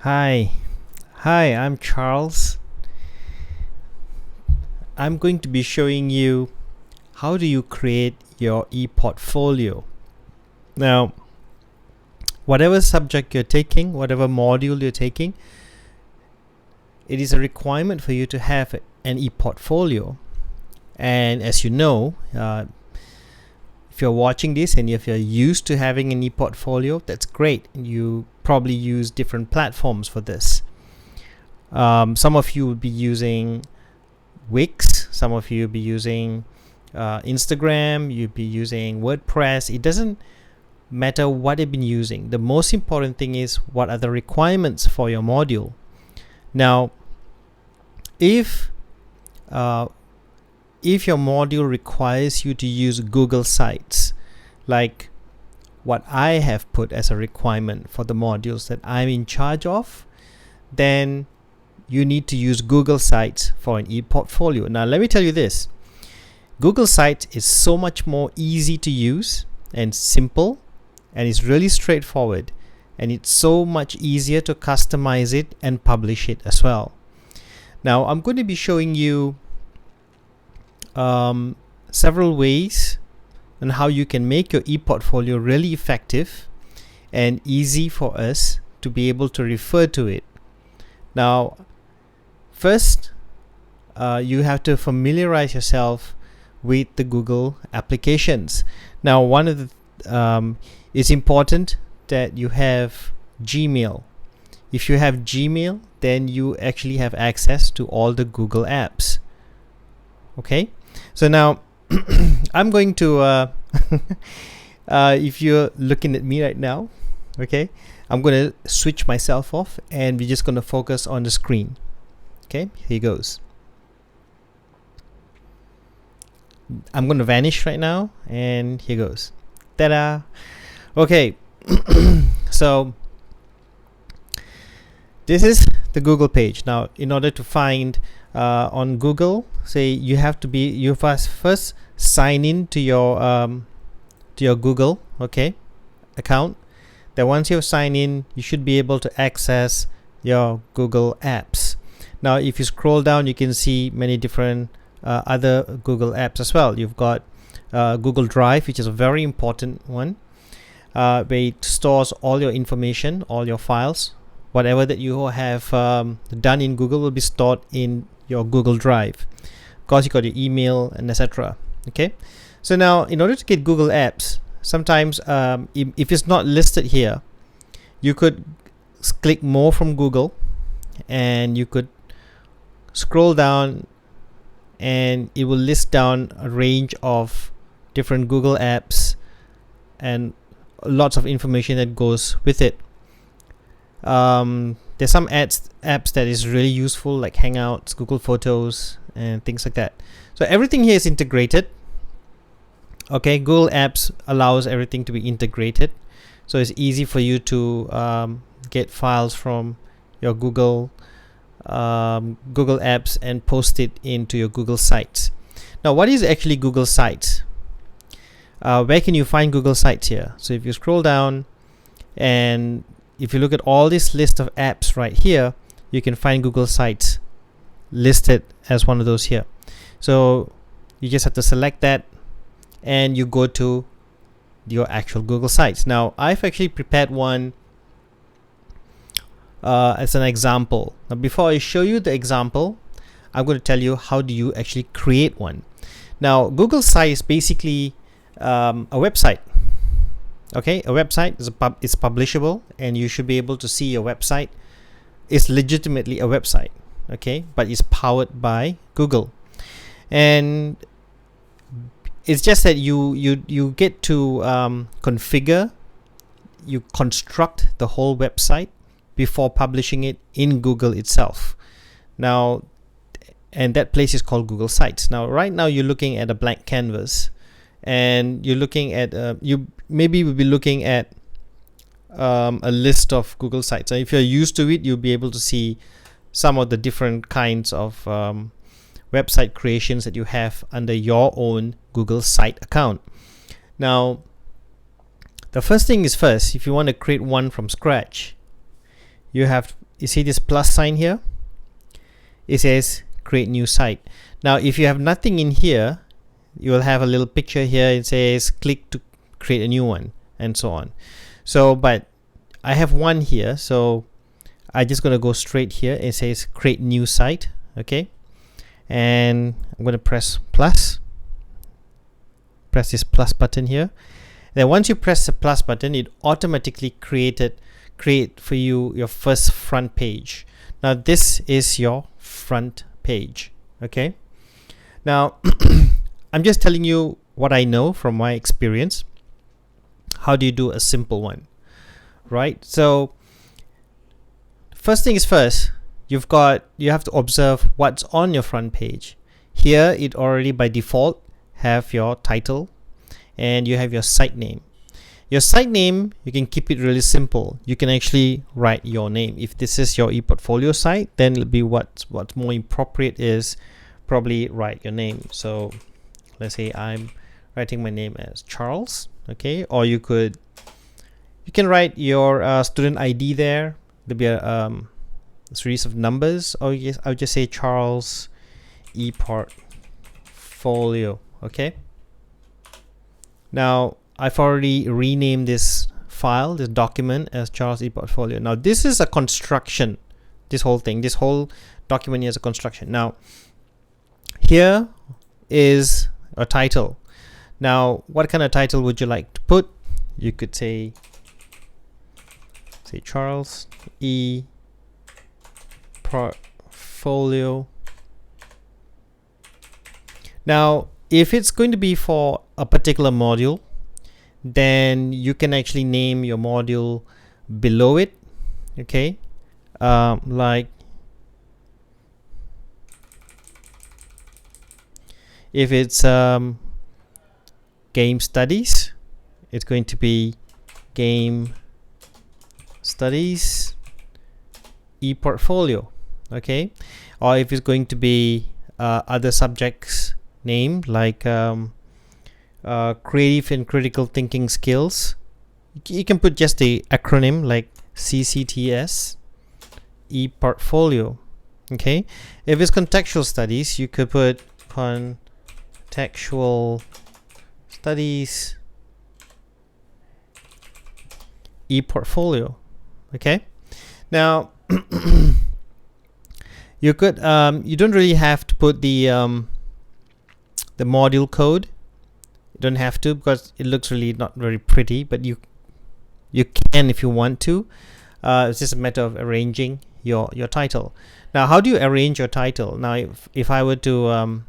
Hi, I'm Charles. I'm going to be showing you how do you create your e-portfolio. Now, whatever subject you're taking, whatever module you're taking, it is a requirement for you to have an e-portfolio. And as you know, if you're watching this and if you're used to having an e-portfolio, that's great. You probably use different platforms for this. Some of you will be using Wix, some of you will be using Instagram, you'll be using WordPress. It doesn't matter what you've been using. The most important thing is what are the requirements for your module. Now, if your module requires you to use Google Sites, like what I have put as a requirement for the modules that I'm in charge of, then you need to use Google Sites for an e-portfolio. Now, let me tell you this. Google Sites is so much more easy to use and simple, and it's really straightforward, and it's so much easier to customize it and publish it as well. Now, I'm going to be showing you several ways on how you can make your e-portfolio really effective and easy for us to be able to refer to it. Now, first, you have to familiarize yourself with the Google applications. Now, one of the it's important that you have Gmail. If you have Gmail, then you actually have access to all the Google apps. Okay, so now I'm going to if you're looking at me right now, okay, I'm going to switch myself off and we're just going to focus on the screen. Okay, here goes. I'm going to vanish right now, and here goes. Ta-da! Okay, so this is the Google page. Now, in order to find on Google, say you first sign in to your Google, okay, account. Then once you sign in, you should be able to access your Google apps. Now, if you scroll down, you can see many different other Google apps as well. You've got Google Drive, which is a very important one, where it stores all your information, all your files. Whatever that you have done in Google will be stored in your Google Drive. Of course, you got your email and etc. Okay, so now in order to get Google apps, sometimes if it's not listed here, you could click more from Google, and you could scroll down, and it will list down a range of different Google apps and lots of information that goes with it. There's some apps that is really useful, like Hangouts, Google Photos, and things like that. So everything here is integrated. Okay, Google Apps allows everything to be integrated, so it's easy for you to get files from your Google Apps and post it into your Google Sites. Now, what is actually Google Sites? Where can you find Google Sites here? So if you scroll down, and if you look at all this list of apps right here, you can find Google Sites listed as one of those here. So you just have to select that, and you go to your actual Google Sites. Now, I've actually prepared one as an example. Now, before I show you the example, I'm going to tell you how do you actually create one. Now, Google Sites is basically a website. Okay, a website is publishable, and you should be able to see your website. It's legitimately a website, okay, but it's powered by Google, and it's just that you get to configure, you construct the whole website before publishing it in Google itself. Now, and that place is called Google Sites. Now, right now you're looking at a blank canvas, and you're looking at you maybe will be looking at a list of Google Sites. So if you're used to it, you'll be able to see some of the different kinds of website creations that you have under your own Google Site account. Now, the first thing is first, if you want to create one from scratch, you have you see this plus sign here? It says create new site. Now if you have nothing in here, you will have a little picture here. It says click to create a new one, and so on. So but I have one here, so I just gonna go straight here. It says create new site. Okay, and I'm gonna press this plus button here. Then once you press the plus button, it automatically create for you your first front page. Now this is your front page. Okay, now I'm just telling you what I know from my experience. How do you do a simple one, right? So first thing is first, you have to observe what's on your front page. Here it already by default have your title and you have your site name. Your site name, you can keep it really simple. You can actually write your name. If this is your ePortfolio site, then it'll be what's more appropriate is probably write your name. So let's say I'm writing my name as Charles. Okay, or you can write your student ID there. There'll be a series of numbers, or yes, I'll just say Charles ePortfolio. Okay, now I've already renamed this file, this document, as Charles ePortfolio. Now this is a construction. This whole document is a construction. Now here is a title. Now what kind of title would you like to put? You could say Charles ePortfolio. Now if it's going to be for a particular module, then you can actually name your module below it. Okay, like if it's game studies, it's going to be game studies ePortfolio. Okay, or if it's going to be other subjects name like creative and critical thinking skills, you can put just the acronym like CCTS ePortfolio. Okay, if it's contextual studies, you could put contextual studies ePortfolio. Okay, now you could you don't really have to put the module code. You don't have to, because it looks really not very pretty, but you can if you want to. It's just a matter of arranging your title. Now how do you arrange your title? Now if I were to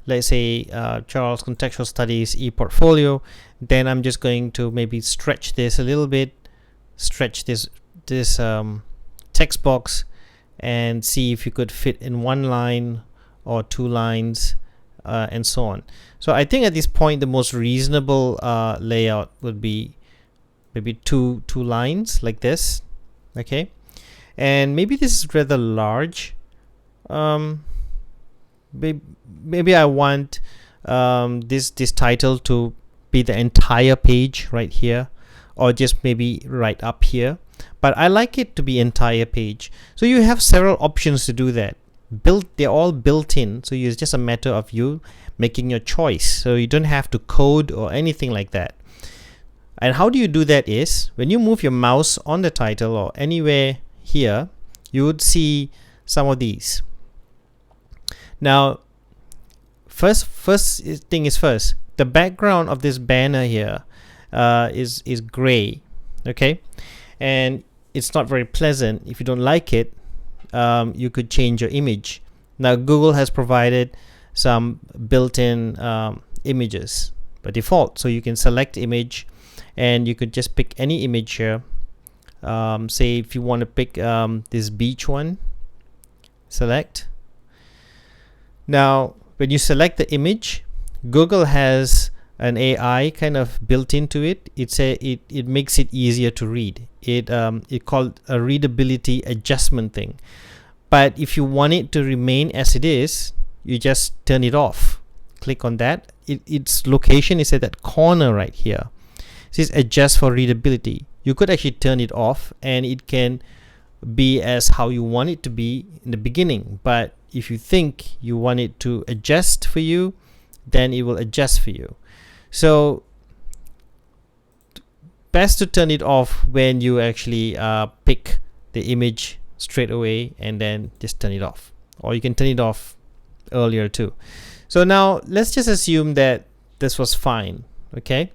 let's say Charles Contextual Studies ePortfolio, then I'm just going to maybe stretch this a little bit, stretch this text box, and see if you could fit in one line or two lines, and so on. So I think at this point the most reasonable layout would be maybe two lines like this. Okay, and maybe this is rather large. Maybe I want this title to be the entire page right here, or just maybe right up here, but I like it to be entire page. So you have several options to do that. They're all built in, so it's just a matter of you making your choice. So you don't have to code or anything like that. And how do you do that is when you move your mouse on the title or anywhere here, you would see some of these. Now first thing is first, the background of this banner here is gray. Okay, and it's not very pleasant. If you don't like it, you could change your image. Now Google has provided some built-in images by default, so you can select image and you could just pick any image here. Say if you want to pick this beach one, select. Now when you select the image, Google has an AI kind of built into it. It makes it easier to read. It called a readability adjustment thing. But if you want it to remain as it is, you just turn it off. Click on that. Its location is at that corner right here. It says adjust for readability. You could actually turn it off, and it can be as how you want it to be in the beginning, but if you think you want it to adjust for you, then it will adjust for you. So best to turn it off when you actually pick the image straight away, and then just turn it off, or you can turn it off earlier too. So now let's just assume that this was fine. Okay,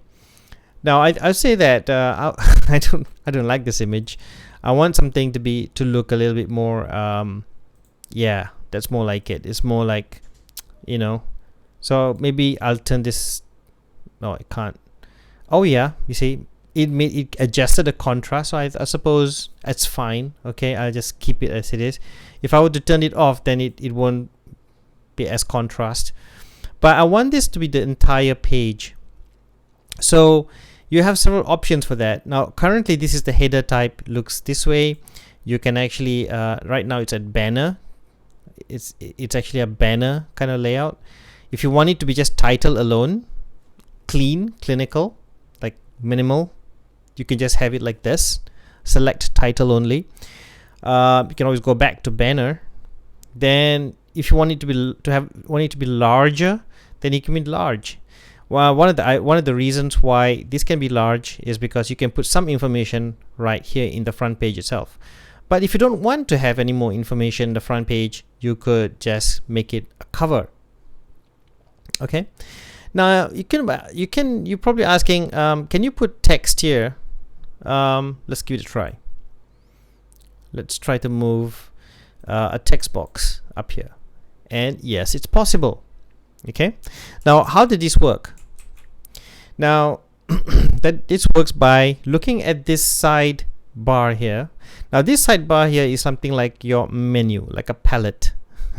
now I'll say that I don't like this image. I want something to look a little bit more yeah, that's more like it. It's more like, you know, so maybe I'll turn this. No, I can't. Oh yeah, you see, it adjusted the contrast, so I suppose that's fine. Okay, I'll just keep it as it is. If I were to turn it off, then it won't be as contrast. But I want this to be the entire page, so you have several options for that. Now currently this is the header type, looks this way. You can actually right now it's a banner. It's actually a banner kind of layout. If you want it to be just title alone, clean, clinical, like minimal, you can just have it like this. Select title only. You can always go back to banner. Then if you want it to be larger, then it can be large. Well, one of the reasons why this can be large is because you can put some information right here in the front page itself. But if you don't want to have any more information in the front page, you could just make it a cover. Okay. Now you're probably asking, can you put text here? Let's give it a try. Let's try to move a text box up here, and yes, it's possible. Okay. Now how did this work? Now that this works by looking at this side bar here. Now this sidebar here is something like your menu, like a palette.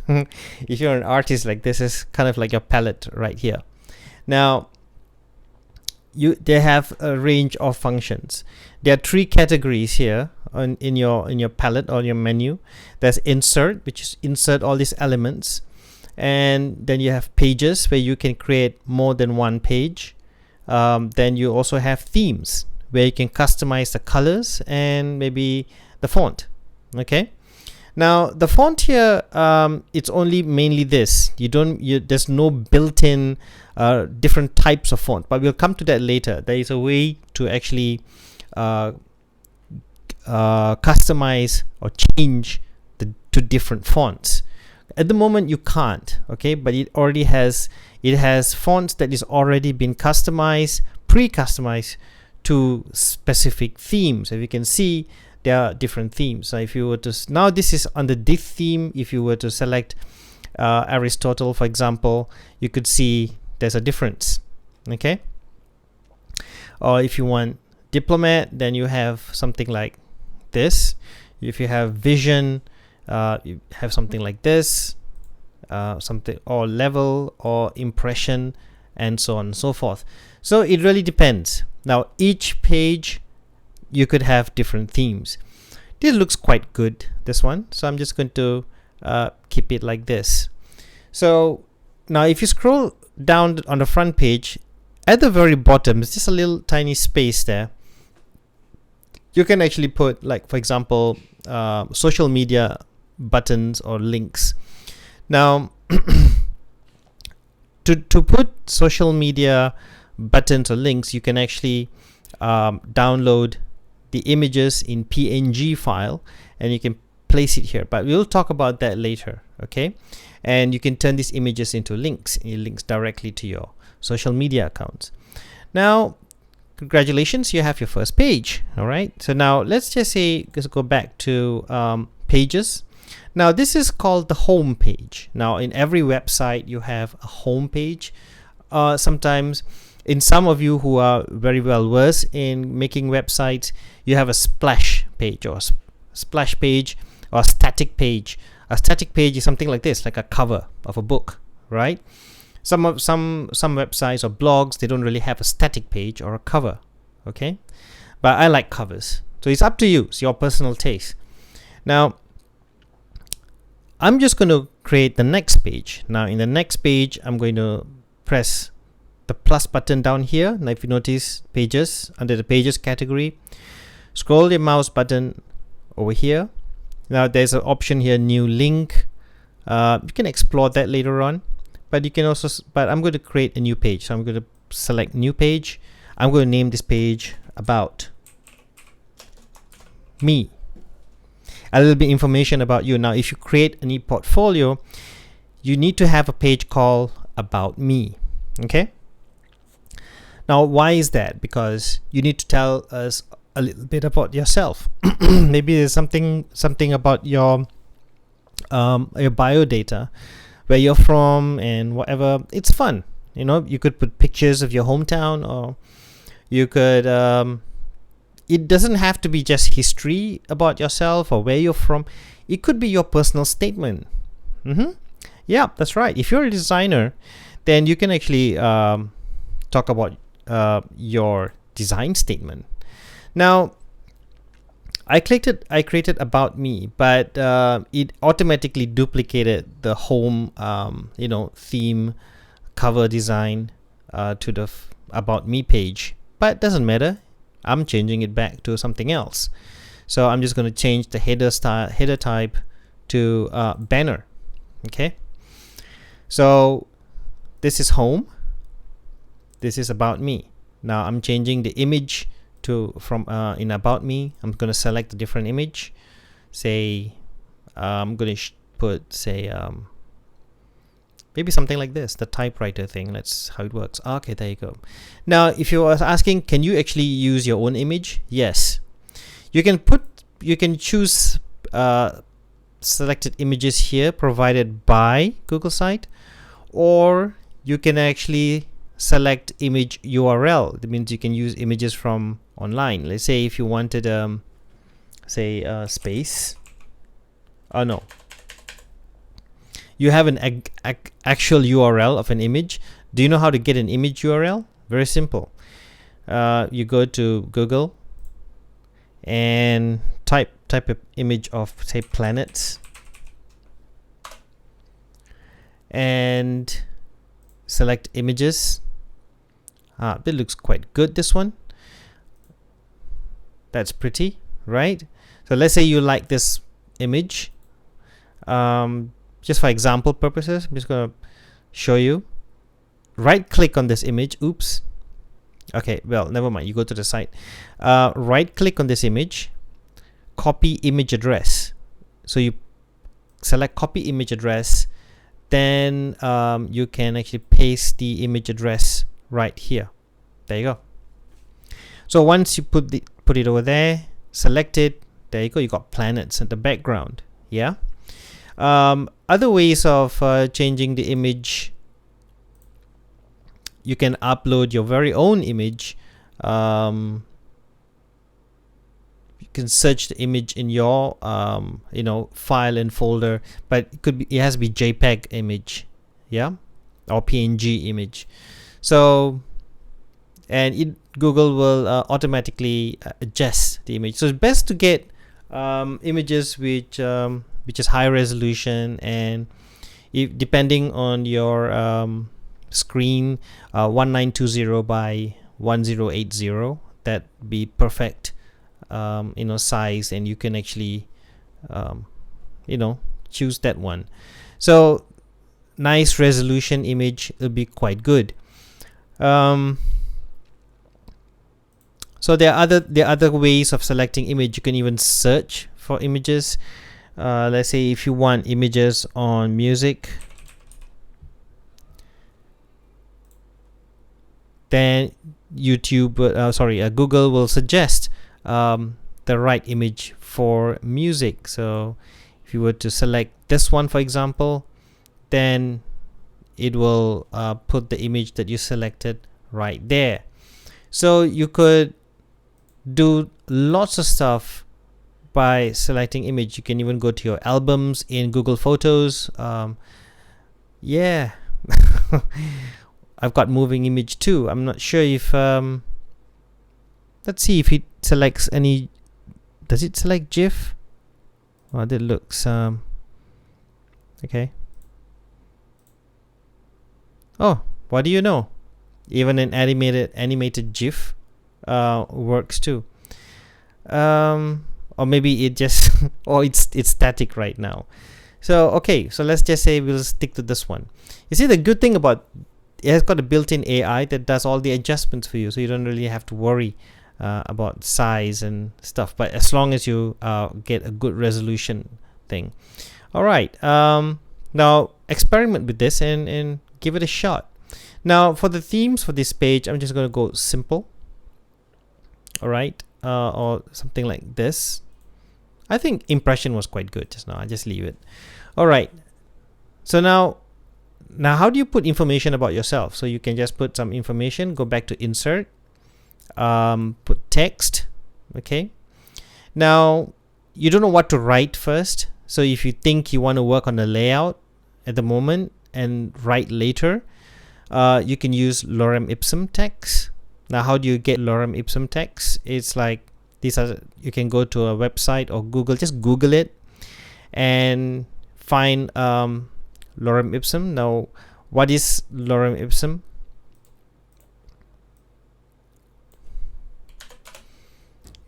If you're an artist, like this is kind of like your palette right here. Now they have a range of functions. There are 3 categories here in your palette or your menu. There's insert, which is insert all these elements, and then you have pages where you can create more than one page. Then you also have themes where you can customize the colors and maybe the font. Okay, now the font here, it's only mainly this. There's no built-in different types of font, but we'll come to that later. There is a way to actually customize or change to different fonts. At the moment you can't, okay, but it has fonts that is already been customized, pre-customized to specific themes. As you can see, there are different themes. So if you were to, now this is under this theme, if you were to select Aristotle, for example, you could see there's a difference. Okay, or if you want diplomat, then you have something like this. If you have vision, you have something like this, something, or level, or impression, and so on and so forth. So it really depends. Now each page you could have different themes. This looks quite good, this one, so I'm just going to keep it like this. So now if you scroll down on the front page, at the very bottom it's just a little tiny space there. You can actually put, like, for example, social media buttons or links. Now to put social media buttons or links, you can actually download the images in PNG file, and you can place it here, but we'll talk about that later. Okay, and you can turn these images into links, and it links directly to your social media accounts. Now congratulations, you have your first page. All right, so now let's just say, let's go back to pages. Now this is called the home page. Now in every website you have a home page. Sometimes, in some of you who are very well versed in making websites, you have a splash page, or splash page, or a static page. A static page is something like this, like a cover of a book, right? Some websites or blogs, they don't really have a static page or a cover. Okay, but I like covers, so it's up to you. It's your personal taste. Now I'm just going to create the next page. Now in the next page, I'm going to press the plus button down here. Now if you notice, pages, under the pages category, scroll your mouse button over here, Now there's an option here, new link. You can explore that later on, but you can also, but I'm going to create a new page. So I'm going to select new page. I'm going to name this page about me. A little bit information about you. Now if you create an e-portfolio, you need to have a page called about me. Okay, now why is that? Because you need to tell us a little bit about yourself. Maybe there's something about your bio data, where you're from and whatever. It's fun, you know. You could put pictures of your hometown, or you could it doesn't have to be just history about yourself or where you're from. It could be your personal statement. Yeah, that's right. If you're a designer, then you can actually talk about your design statement. Now I created about me, but it automatically duplicated the home theme cover design to the about me page, but it doesn't matter. I'm changing it back to something else. So I'm just going to change the header type to banner. Okay, so this is home, this is about me. Now I'm changing the image to from in about me. I'm going to select a different image. Say I'm going to put, say, maybe something like this, the typewriter thing. That's how it works. Okay, there you go. Now if you are asking, can you actually use your own image? Yes, you can choose selected images here provided by Google site, or you can actually select image URL. That means you can use images from online. Let's say if you wanted space, oh no, you have an actual URL of an image. Do you know how to get an image URL? Very simple. You go to Google and type an image of, say, planets, and select images. That looks quite good, this one. That's pretty, right? So let's say you like this image. Just for example purposes, I'm just going to show you. Right click on this image. Oops. Okay, well, never mind. You go to the site. Right click on this image. Copy image address. So you select copy image address. Then you can actually paste the image address right here. There you go. So once you put it over there, select it. There you go. You got planets in the background. Yeah. Other ways of changing the image, you can upload your very own image. You can search the image in your file and folder, but it has to be JPEG image, yeah, or PNG image. So, and Google will automatically adjust the image. So it's best to get images which is high resolution, and if depending on your screen, 1920 by 1080, that be perfect size, and you can actually choose that one. So nice resolution image will be quite good. So there are other ways of selecting image. You can even search for images. Let's say if you want images on music, then Google will suggest the right image for music. So if you were to select this one, for example, then it will put the image that you selected right there. So you could do lots of stuff by selecting image. You can even go to your albums in Google Photos. Yeah. I've got moving image too. I'm not sure if let's see if it selects any. Does it select GIF? Oh, that looks okay. Oh, what do you know? Even an animated GIF works too. or maybe it just or it's static right now. So okay, so let's just say we'll stick to this one. You see, the good thing about it has got a built-in AI that does all the adjustments for you, so you don't really have to worry about size and stuff, but as long as you get a good resolution thing. All right, now experiment with this and give it a shot. Now for the themes for this page, I'm just going to go simple. All right, or something like this. I think impression was quite good just now. I just leave it. All right, so now how do you put information about yourself? So you can just put some information, go back to insert, put text. Okay, now you don't know what to write first, so if you think you want to work on the layout at the moment and write later, you can use lorem ipsum text. Now how do you get lorem ipsum text? It's like these are, you can go to a website or Google, just Google it and find lorem ipsum. Now what is lorem ipsum?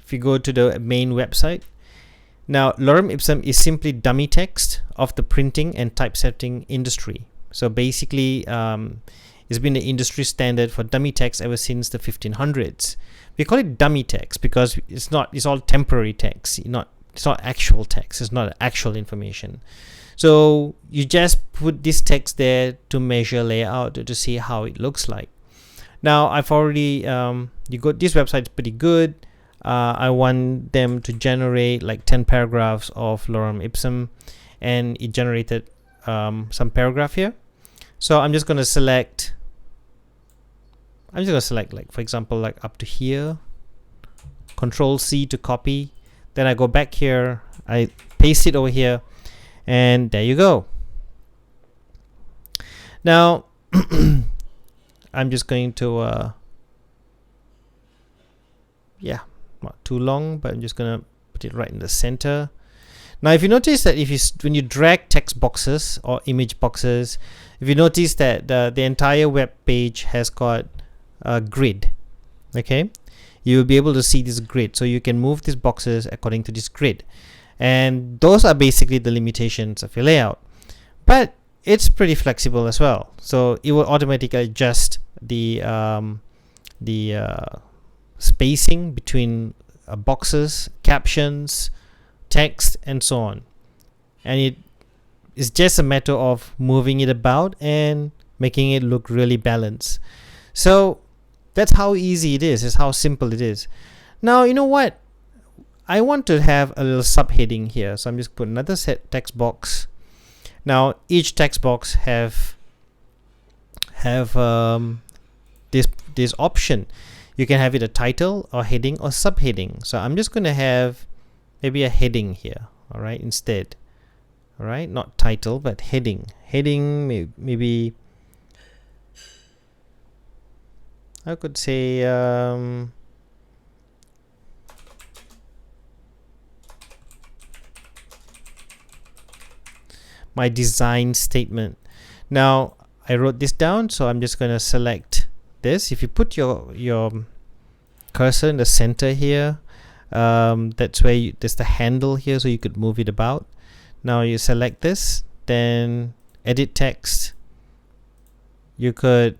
If you go to the main website, now lorem ipsum is simply dummy text of the printing and typesetting industry. So basically it's been the industry standard for dummy text ever since the 1500s. We call it dummy text because it's all temporary text. It's not actual text. It's not actual information. So you just put this text there to measure layout, to see how it looks like. Now I've already this website is pretty good. I want them to generate like 10 paragraphs of lorem ipsum, and it generated some paragraph here. So I'm just going to select like, for example, like up to here, Control C to copy, then I go back here, I paste it over here, and there you go. Now I'm just going to not too long, but I'm just gonna put it right in the center. Now if you notice that when you drag text boxes or image boxes, if you notice that the entire web page has got a grid, okay, you will be able to see this grid, so you can move these boxes according to this grid, and those are basically the limitations of your layout. But it's pretty flexible as well, so it will automatically adjust the spacing between boxes, captions, text, and so on, and it is just a matter of moving it about and making it look really balanced. So that's how easy it is. It's how simple it is. Now you know what, I want to have a little subheading here, so I'm just put another text box. Now each text box have this option. You can have it a title or heading or subheading. So I'm just going to have maybe a heading here, all right, instead. All right, not title, but heading. Heading, maybe I could say my design statement. Now I wrote this down, so I'm just going to select this. If you put your cursor in the center here, that's where there's the handle here, so you could move it about. Now you select this, then edit text. You could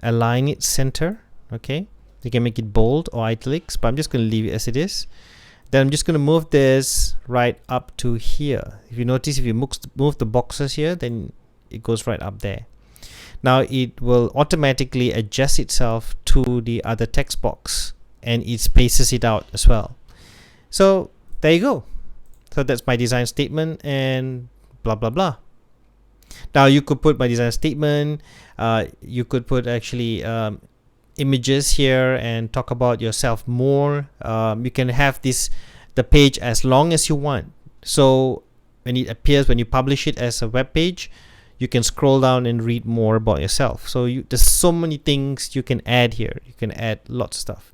align it center. Okay, you can make it bold or italics, but I'm just going to leave it as it is. Then I'm just going to move this right up to here. If you notice, if you move the boxes here, then it goes right up there. Now it will automatically adjust itself to the other text box, and it spaces it out as well. So there you go. So that's my design statement and blah blah blah. Now you could put my design statement, you could put actually images here and talk about yourself more. You can have the page as long as you want, so when it appears, when you publish it as a web page, you can scroll down and read more about yourself. So there's so many things you can add here. You can add lots of stuff.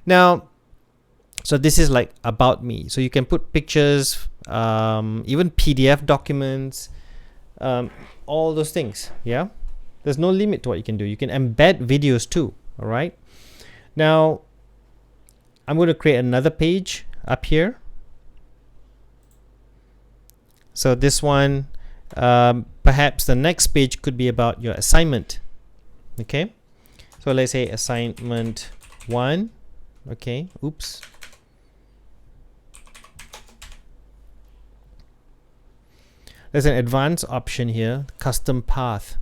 Now, so this is like about me. So you can put pictures, even PDF documents, all those things. Yeah, there's no limit to what you can do. You can embed videos too. All right. Now, I'm going to create another page up here. So this one, perhaps the next page could be about your assignment. Okay, so let's say assignment 1. Okay, oops. There's an advanced option here, custom path.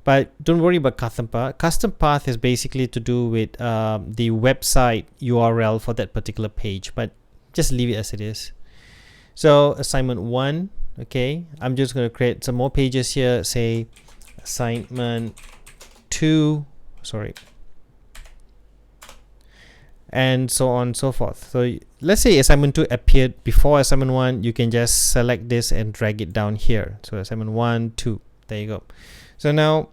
But don't worry about custom path. Custom path is basically to do with the website URL for that particular page, but just leave it as it is. So assignment 1, okay, I'm just going to create some more pages here, say assignment 2, sorry, and so on and so forth. So let's say assignment 2 appeared before assignment 1, you can just select this and drag it down here. So assignment 1, 2, there you go. So now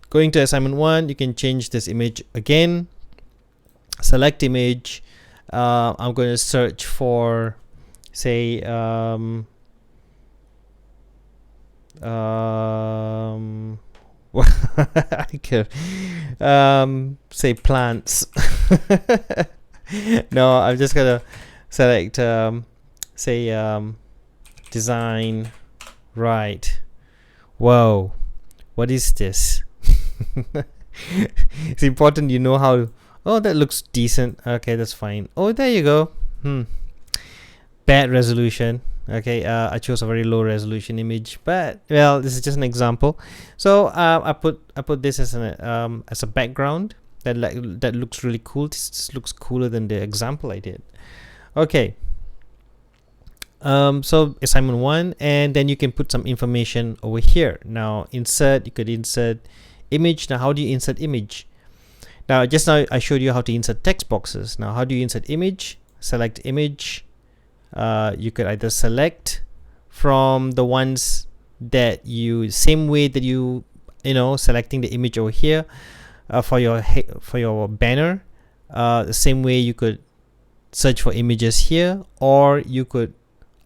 going to assignment 1, you can change this image again, select image. I'm going to search for, say, say plants. No, I'm just gonna select say design, right. Whoa, what is this? It's important you know how. Oh, that looks decent. Okay, that's fine. Oh, there you go. Bad resolution. Okay, I chose a very low resolution image, but well, this is just an example. So I put this as a background that looks really cool. This looks cooler than the example I did. Okay. So assignment 1, and then you can put some information over here. Now insert, you could insert image. Now how do you insert image? Now just now I showed you how to insert text boxes. Now how do you insert image? Select image. You could either select from the ones that you, same way that you know, selecting the image over here for your banner. The same way you could search for images here, or you could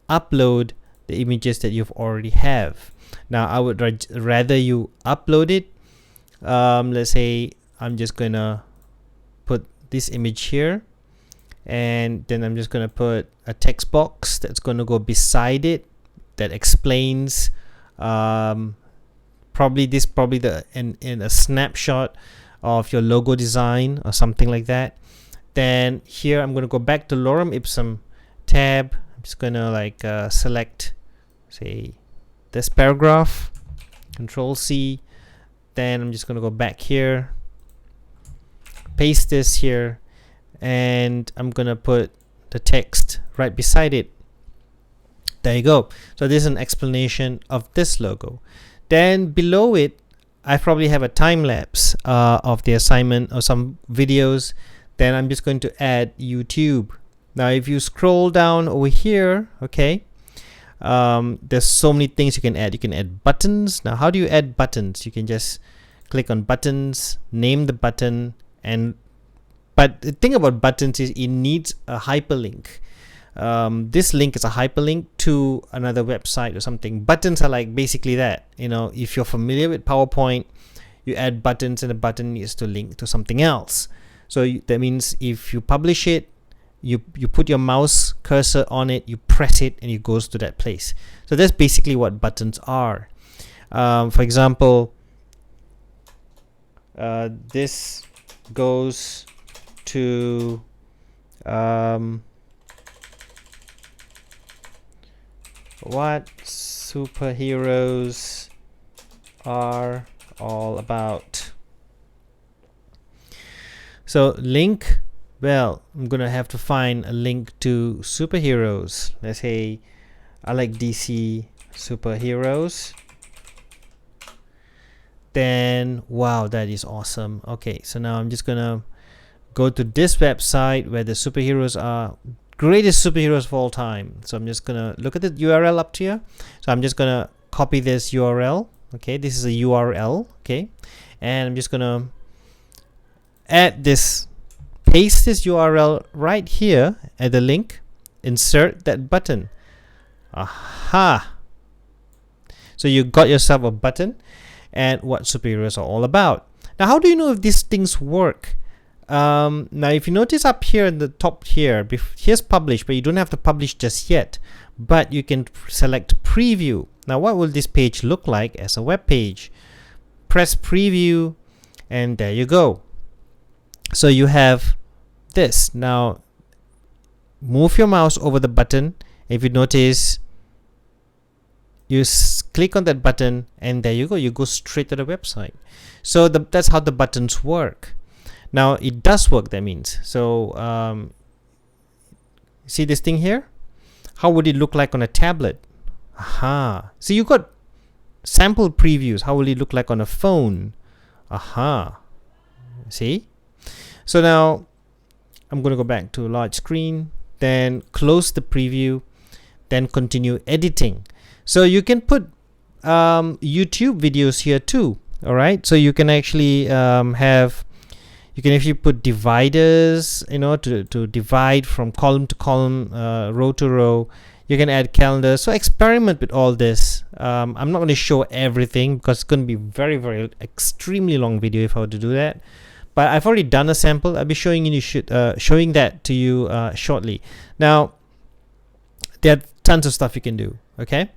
upload the images that you've already have. Now I would rather you upload it. Let's say I'm just gonna put this image here, and then I'm just gonna put a text box that's gonna go beside it that explains probably in a snapshot of your logo design or something like that. Then here I'm gonna go back to lorem ipsum tab. I'm just gonna select, say, this paragraph, Control C. Then I'm just gonna go back here, paste this here, and I'm gonna put the text right beside it. There you go. So this is an explanation of this logo. Then below it, I probably have a time lapse of the assignment or some videos. Then I'm just going to add YouTube. Now if you scroll down over here, okay, there's so many things you can add. You can add buttons. Now how do you add buttons? You can just click on buttons, name the button, but the thing about buttons is it needs a hyperlink. This link is a hyperlink to another website or something. Buttons are like basically that. You know, if you're familiar with PowerPoint, you add buttons and the button needs to link to something else. So that means if you publish it, you put your mouse cursor on it, you press it, and it goes to that place. So that's basically what buttons are. For example, this goes to what superheroes are all about. So link, well, I'm gonna have to find a link to superheroes. Let's say I like DC superheroes. Then wow, that is awesome. Okay, so now I'm just gonna go to this website where the superheroes are greatest superheroes of all time. So I'm just gonna look at the URL up here. So I'm just gonna copy this URL. Okay, this is a URL. Okay, and I'm just gonna add this, paste this URL right here at the link, insert that button. Aha! So you got yourself a button and what superheroes are all about. Now how do you know if these things work? Now if you notice up here in the top here, here's publish, but you don't have to publish just yet, but you can select preview. Now what will this page look like as a web page? Press preview, and there you go. So you have this. Now move your mouse over the button. If you notice, you click on that button, and there you go. You go straight to the website. So that's how the buttons work. Now it does work, that means. So see this thing here? How would it look like on a tablet? Aha. So you got sample previews. How will it look like on a phone? Aha. See? So now I'm going to go back to large screen, then close the preview, then continue editing. So you can put YouTube videos here too. All right. So you can actually you can actually put dividers, to divide from column to column, row to row. You can add calendars. So experiment with all this. I'm not going to show everything because it's going to be very, very extremely long video if I were to do that. But I've already done a sample. I'll be showing that to you shortly. Now there are tons of stuff you can do. Okay.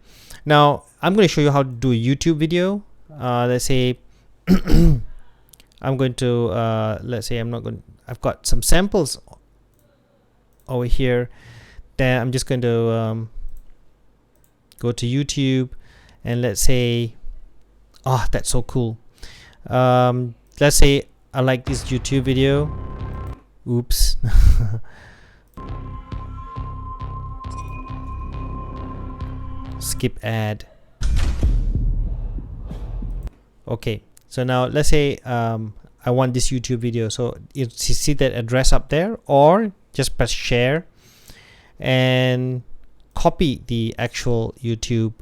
Now I'm going to show you how to do a YouTube video. Let's say I'm going to I've got some samples over here. Then I'm just going to go to YouTube, and let's say, oh, that's so cool. Let's say I like this YouTube video. Oops. Skip ad. Okay, so now let's say I want this YouTube video. So you see that address up there, or just press share and copy the actual YouTube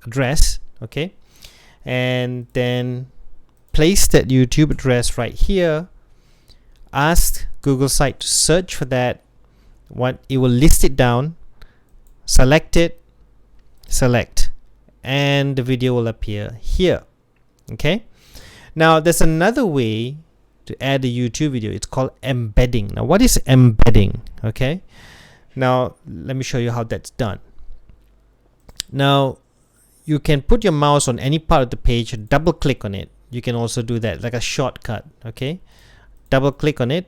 address. Okay, and then place that YouTube address right here. Ask Google site to search for that. It will list it down. Select it, select, and the video will appear here. Okay, now there's another way to add a YouTube video. It's called embedding. Now what is embedding? Okay, now let me show you how that's done. Now you can put your mouse on any part of the page, double click on it. You can also do that like a shortcut. Okay, double click on it.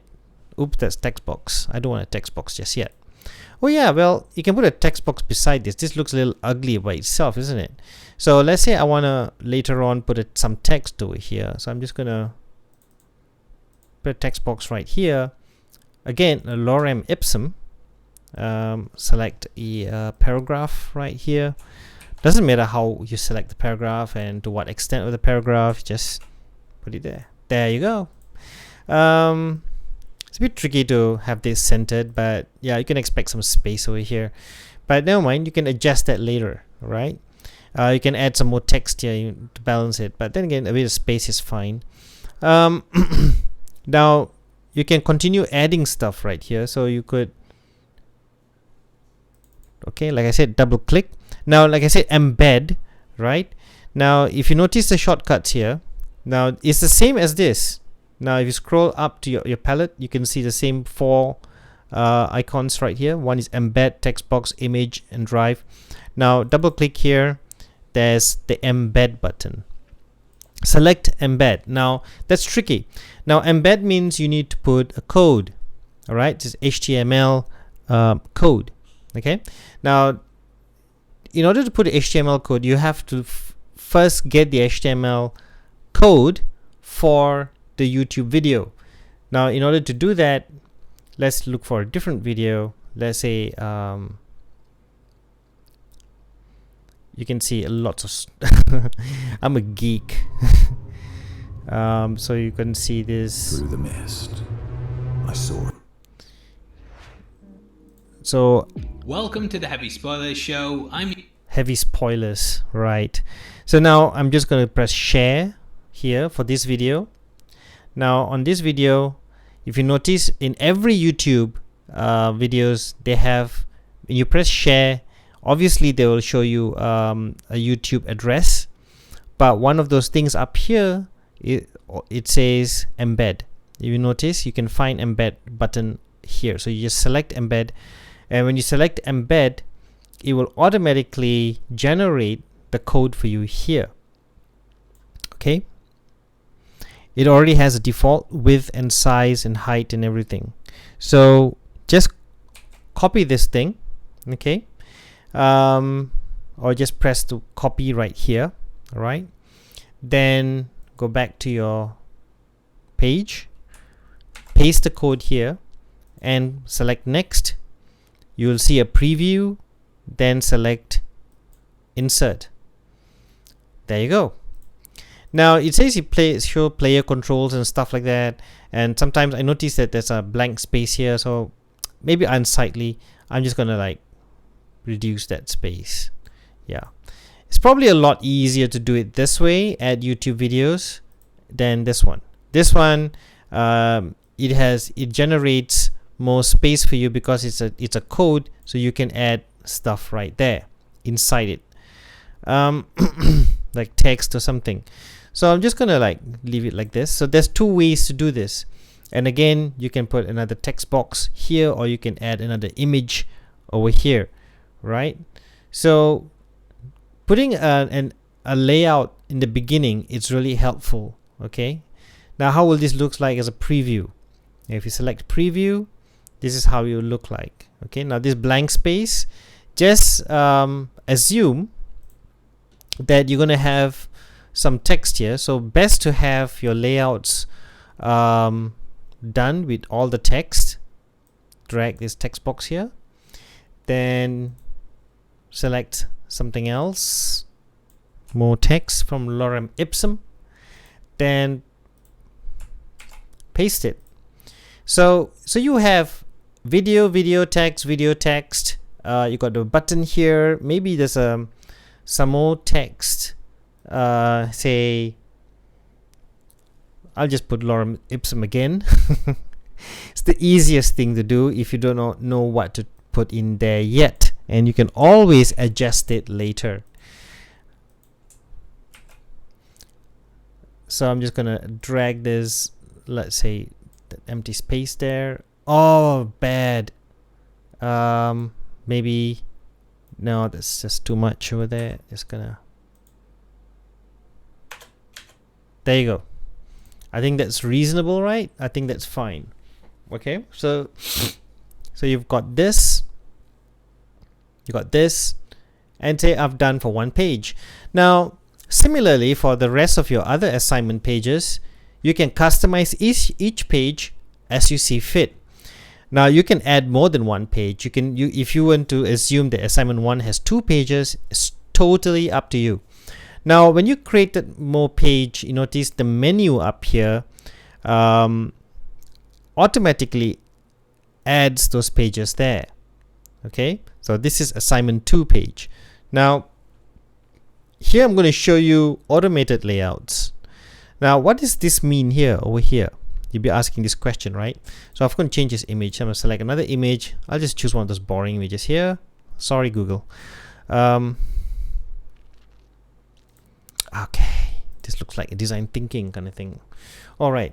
Oops, that's text box. I don't want a text box just yet. Oh yeah, well, you can put a text box beside this. This looks a little ugly by itself, isn't it? So let's say I want to later on put some text over here. So I'm just going to put a text box right here. Again, a lorem ipsum. Select a paragraph right here. Doesn't matter how you select the paragraph and to what extent of the paragraph, just put it there. There you go. It's a bit tricky to have this centered, but yeah, you can expect some space over here. But never mind, you can adjust that later, right? You can add some more text here to balance it, but then again, a bit of space is fine. Now you can continue adding stuff right here. So you could, okay, like I said, double click. Now, like I said, embed, right? Now, if you notice the shortcuts here, now it's the same as this. Now, if you scroll up to your palette, you can see the same four icons right here. One is embed, text box, image, and drive. Now, double click here. There's the embed button. Select embed. Now, that's tricky. Now, embed means you need to put a code. All right, this is HTML code. Okay. Now, in order to put HTML code, you have to first get the HTML code for the YouTube video. Now, in order to do that, let's look for a different video. Let's say you can see lots of I'm a geek. So you can see this through the mist. I saw it. So welcome to the Heavy Spoilers Show. I'm heavy spoilers, right? So now I'm just going to press share here for this video. Now on this video, if you notice, in every YouTube videos, they have, when you press share, obviously they will show you a YouTube address, but one of those things up here, it says embed. if you notice, you can find embed button here. So you just select embed, and when you select embed, it will automatically generate the code for you here. Okay, it already has a default width and size and height and everything. So just copy this thing, okay, or just press the copy right here. All right, then go back to your page, paste the code here, and select next. You will see a preview, then select insert. There you go. Now it says you show player controls and stuff like that, and sometimes I notice that there's a blank space here, so maybe unsightly. I'm just gonna like reduce that space. Yeah, it's probably a lot easier to do it this way, add YouTube videos, than this one. This one, it generates more space for you because it's a code, so you can add stuff right there inside it, like text or something. So I'm just gonna like leave it like this. So there's two ways to do this, and again, you can put another text box here, or you can add another image over here, right? So putting a layout in the beginning, it's really helpful. Okay, now how will this look like as a preview? If you select preview, this is how you look like. Okay, now this blank space, just assume that you're gonna have some text here, so best to have your layouts done with all the text. Drag this text box here, then select something else, more text from lorem ipsum, then paste it. So you have video text. You got the button here. Maybe there's some more text. Say, I'll just put lorem ipsum again. It's the easiest thing to do if you do not know what to put in there yet, and you can always adjust it later. So I'm just gonna drag this, let's say, the empty space there. Oh, bad. Maybe no, that's just too much over there. Just gonna, there you go. I think that's reasonable, right? I think that's fine. Okay, so you've got this, and say I've done for one page. Now similarly, for the rest of your other assignment pages, you can customize each page as you see fit. Now you can add more than one page. If you want to assume that assignment 1 has 2 pages, it's totally up to you. Now when you create more page, you notice the menu up here automatically adds those pages there. Okay, so this is assignment 2 page. Now here I'm going to show you automated layouts. Now what does this mean here over here? You'll be asking this question, right? So I'm going to change this image. I'm going to select another image. I'll just choose one of those boring images here. Sorry, Google. Okay, this looks like a design thinking kind of thing. All right.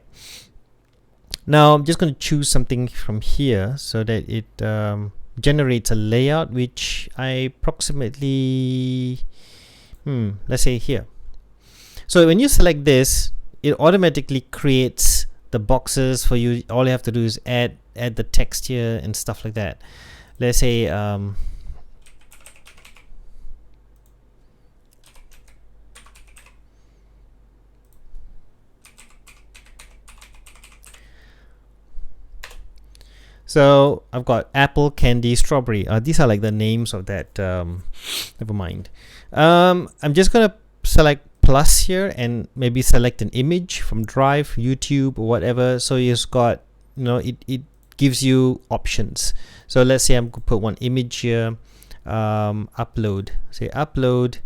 Now I'm just going to choose something from here so that it generates a layout which I approximately, let's say here. So when you select this, it automatically creates the boxes for you. All you have to do is add the text here and stuff like that. Let's say so I've got apple, candy, strawberry. These are like the names of that. Never mind. I'm just gonna select plus here and maybe select an image from Drive, YouTube, or whatever. So you've got, it gives you options. So let's say I'm gonna put one image here. Upload. Say upload.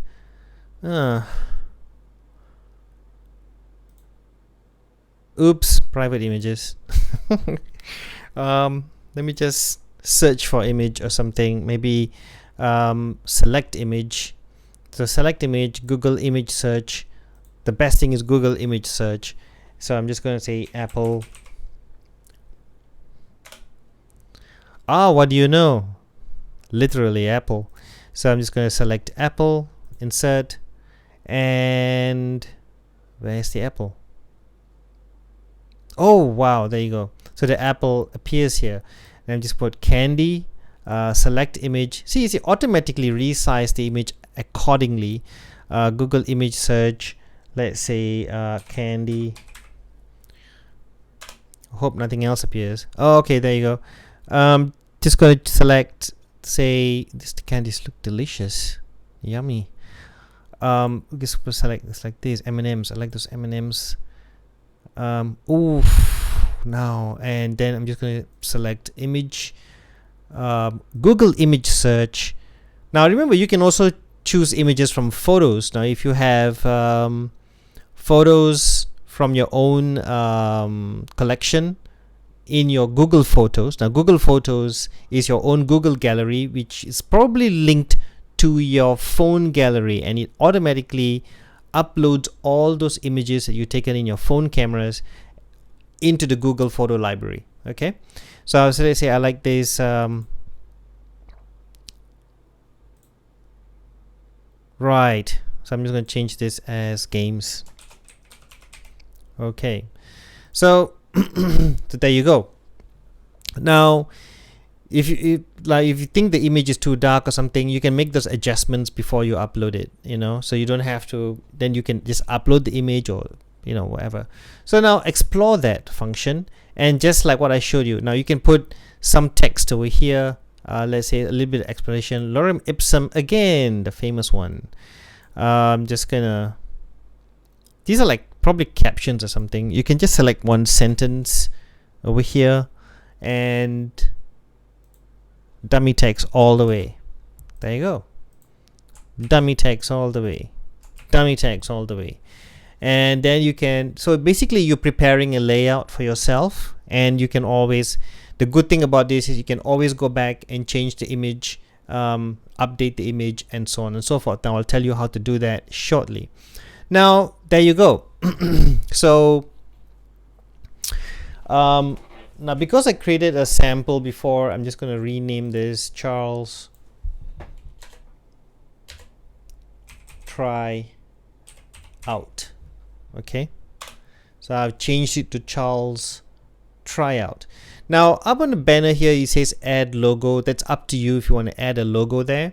Oops, private images. Let me just search for image or something. Maybe select image. So select image, Google image search. The best thing is Google image search. So I'm just going to say apple What do you know? Literally Apple. So I'm just going to select Apple, insert, and where's the apple? Oh wow, there you go. So the apple appears here. And just put candy, select image. See, it automatically resize the image accordingly. Google image search, let's say candy. Hope nothing else appears. Oh, okay, there you go. Just going to select, say, this candies look delicious, yummy. Just select this like this, M&Ms. I like those M&Ms. Now, and then I'm just going to select image, Google image search. Now remember, you can also choose images from photos. Now if you have photos from your own collection in your Google Photos. Now Google Photos is your own Google gallery, which is probably linked to your phone gallery, and it automatically uploads all those images that you've taken in your phone cameras into the Google photo library. Okay, so let's say I like this right, so I'm just going to change this as games. Okay, so so there you go. Now if you think the image is too dark or something, you can make those adjustments before you upload it, so you don't have to, then you can just upload the image or whatever. So now explore that function, and just like what I showed you, now you can put some text over here. Let's say a little bit of explanation. Lorem ipsum, again, the famous one. Just gonna, these are like probably captions or something. You can just select one sentence over here and dummy text all the way. There you go. Dummy text all the way. Dummy text all the way. And then you can, so basically you're preparing a layout for yourself, and you can always, the good thing about this is you can always go back and change the image, update the image, and so on and so forth. Now I'll tell you how to do that shortly. Now there you go. So now because I created a sample before, I'm just going to rename this Charles Try Out. Okay, so I've changed it to Charles Tryout. Now up on the banner here it says add logo. That's up to you if you want to add a logo there.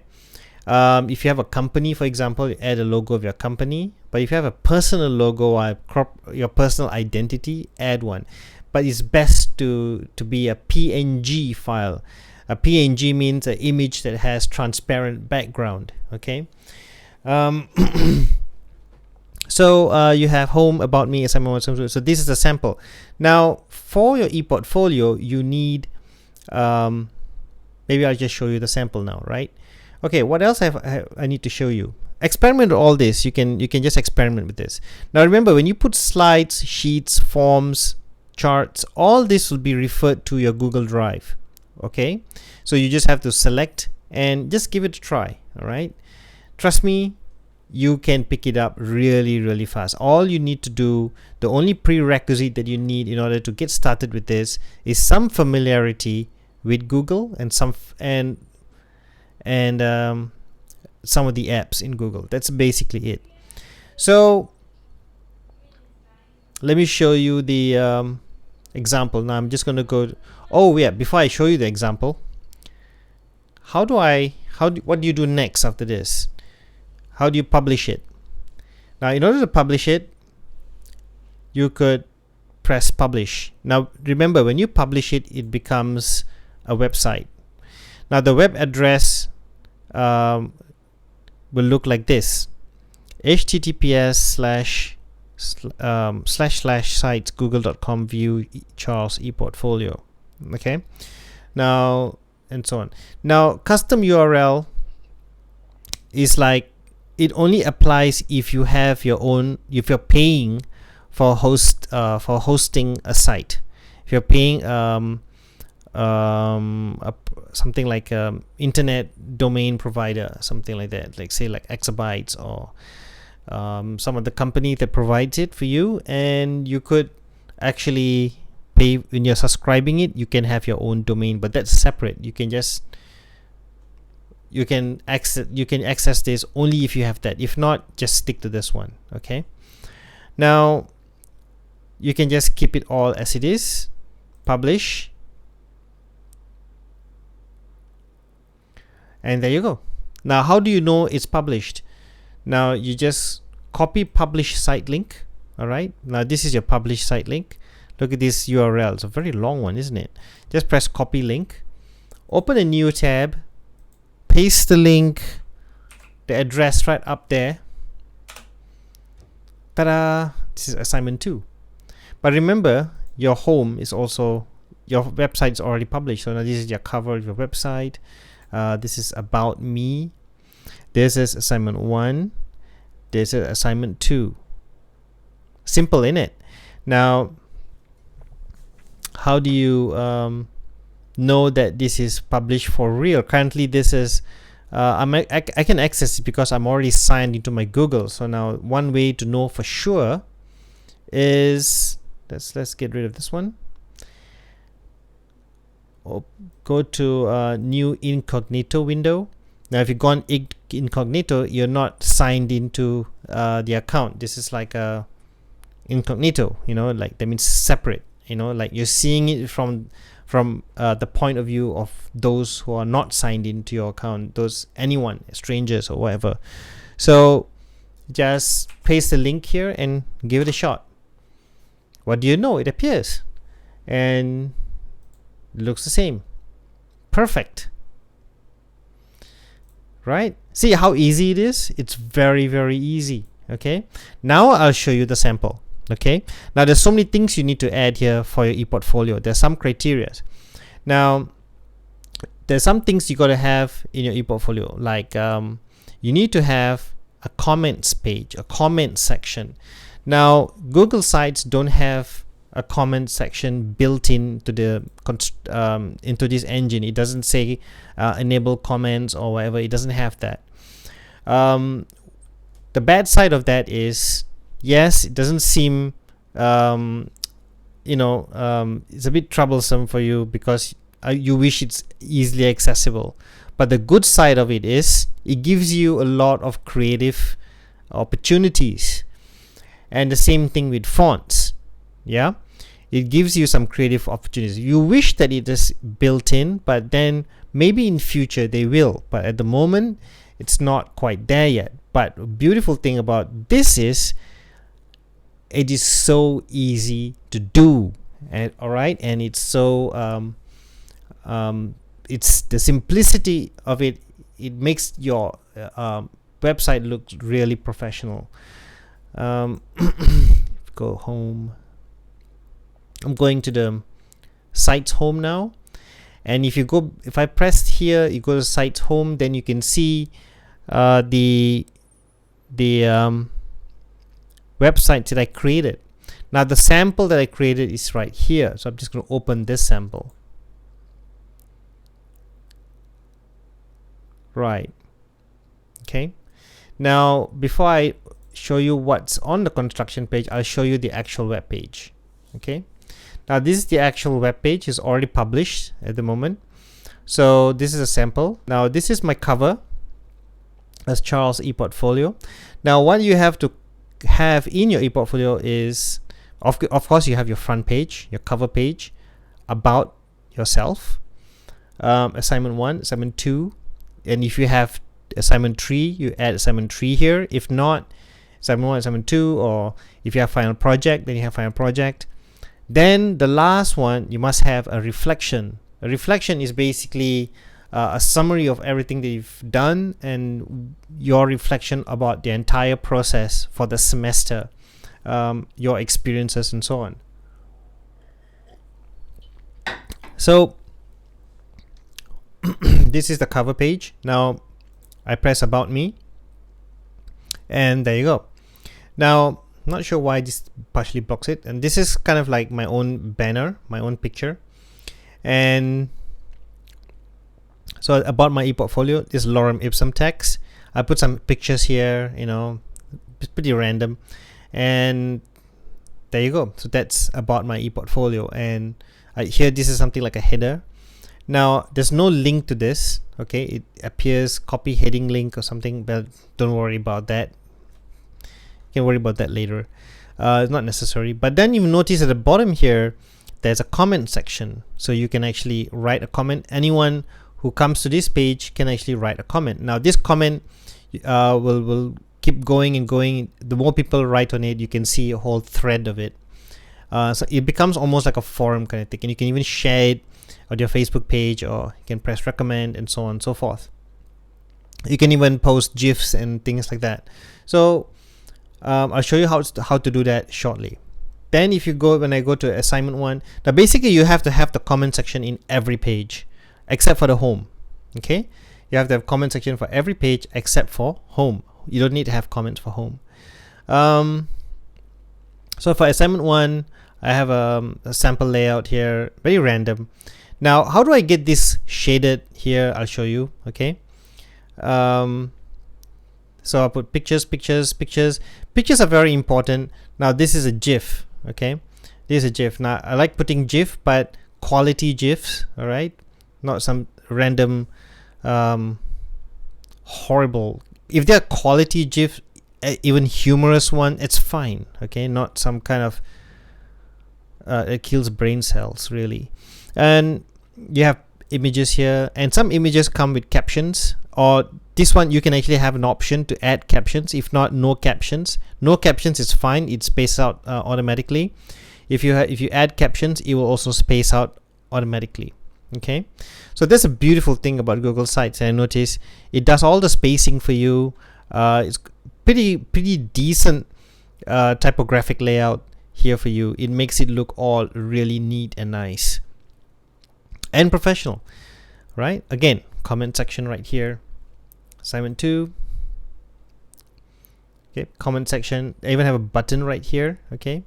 If you have a company, for example, you add a logo of your company. But if you have a personal logo or your personal identity, add one. But it's best to be a PNG file. A PNG means an image that has transparent background. Okay. So you have home, about me, assignment. So this is a sample. Now for your ePortfolio, you need, maybe I'll just show you the sample now, right? Okay, what else I need to show you? Experiment with all this. You can just experiment with this. Now remember, when you put slides, sheets, forms, charts, all this will be referred to your Google Drive. Okay, so you just have to select and just give it a try. All right, trust me, you can pick it up really fast. All you need to do, the only prerequisite that you need in order to get started with this is some familiarity with Google and some of the apps in Google. That's basically it. So let me show you the example. Now I'm just going to go, before I show you the example, what do you do next after this? How do you publish it? Now in order to publish it, you could press publish. Now remember, when you publish it, it becomes a website. Now the web address will look like this: https://sites google.com view Charles ePortfolio. Okay, now and so on. Now custom URL is like, it only applies if you have your own, if you're paying for hosting a site. If you're paying something like internet domain provider, something like that, like say like Exabytes or some of the company that provides it for you, and you could actually pay, when you're subscribing it, you can have your own domain, but that's separate. You can access this only if you have that. If not, just stick to this one. Okay, now you can just keep it all as it is, publish, and there you go. Now how do you know it's published? Now you just copy publish site link. All right, now this is your publish site link. Look at this URL. It's a very long one, isn't it? Just press copy link, open a new tab, paste the link, the address right up there. Ta-da! This is assignment 2. But remember, your home is also, your website is already published. So now this is your cover of your website. This is about me. This is assignment 1. This is assignment 2. Simple, innit? Now, how do you know that this is published for real? Currently, this is I can access it because I'm already signed into my Google. So now one way to know for sure is, let's get rid of this one. Go to new incognito window. Now if you go on incognito, you're not signed into the account. This is like a incognito, like that means separate, like you're seeing it from the point of view of those who are not signed into your account, anyone, strangers or whatever. So just paste the link here and give it a shot. What do you know? It appears and looks the same. Perfect. Right? See how easy it is? It's very, very easy. Okay. Now I'll show you the sample. Okay. Now there's so many things you need to add here for your ePortfolio. There's some criteria. Now there's some things you got to have in your ePortfolio, like you need to have a comments page, a comment section. Now Google Sites don't have a comment section built into this engine. It doesn't say enable comments or whatever. It doesn't have that. The bad side of that is, yes, it doesn't seem it's a bit troublesome for you because you wish it's easily accessible. But the good side of it is it gives you a lot of creative opportunities. And the same thing with fonts. Yeah, it gives you some creative opportunities. You wish that it is built in, but then maybe in future they will, but at the moment it's not quite there yet. But the beautiful thing about this is it is so easy to do, and all right, and it's so it's the simplicity of it. It makes your website look really professional. Go home. I'm going to the site's home now, and if I press here, you go to site's home, then you can see the website that I created. Now the sample that I created is right here, so I'm just going to open this sample. Right. Okay. Now before I show you what's on the construction page, I'll show you the actual web page. Okay. Now this is the actual web page. It's already published at the moment. So this is a sample. Now this is my cover as Charles ePortfolio. Now what you have to have in your ePortfolio is, of course, you have your front page, your cover page, about yourself, assignment 1, assignment 2, and if you have assignment 3, you add assignment 3 here. If not, assignment 1, assignment 2, or if you have final project, then you have final project. Then the last one, you must have a reflection. A reflection is basically a summary of everything that you've done and your reflection about the entire process for the semester, your experiences and so on. So this is the cover page. Now I press about me and there you go. Now not sure why this partially blocks it, and this is kind of like my own banner, my own picture. And so about my ePortfolio, this lorem ipsum text. I put some pictures here, it's pretty random. And there you go. So that's about my ePortfolio. And here, this is something like a header. Now, there's no link to this. Okay, it appears copy heading link or something, but don't worry about that. You can worry about that later. It's not necessary. But then you notice at the bottom here, there's a comment section. So you can actually write a comment. Anyone who comes to this page can actually write a comment. Now, this comment will keep going and going. The more people write on it, you can see a whole thread of it. So it becomes almost like a forum kind of thing, and you can even share it on your Facebook page, or you can press recommend and so on and so forth. You can even post GIFs and things like that. So I'll show you how to do that shortly. Then when I go to assignment 1, now basically you have to have the comment section in every page except for the home. Okay, you have to have comment section for every page except for home. You don't need to have comments for home. So for assignment 1, I have a sample layout here, very random. Now, how do I get this shaded here? I'll show you. Okay. So I'll put pictures. Pictures are very important. Now, this is a GIF. Okay, this is a GIF. Now, I like putting GIF, but quality GIFs. All right, not some random horrible. If they're quality GIF, even humorous one, it's fine. Okay, not some kind of it kills brain cells really. And you have images here, and some images come with captions, or this one you can actually have an option to add captions. If not, no captions. No captions is fine, it spaces out automatically. If you add captions, it will also space out automatically. Okay, so that's a beautiful thing about Google Sites. And I notice it does all the spacing for you. It's pretty decent typographic layout here for you. It makes it look all really neat and nice and professional, right? Again, comment section right here, assignment 2. Okay, comment section. I even have a button right here. Okay,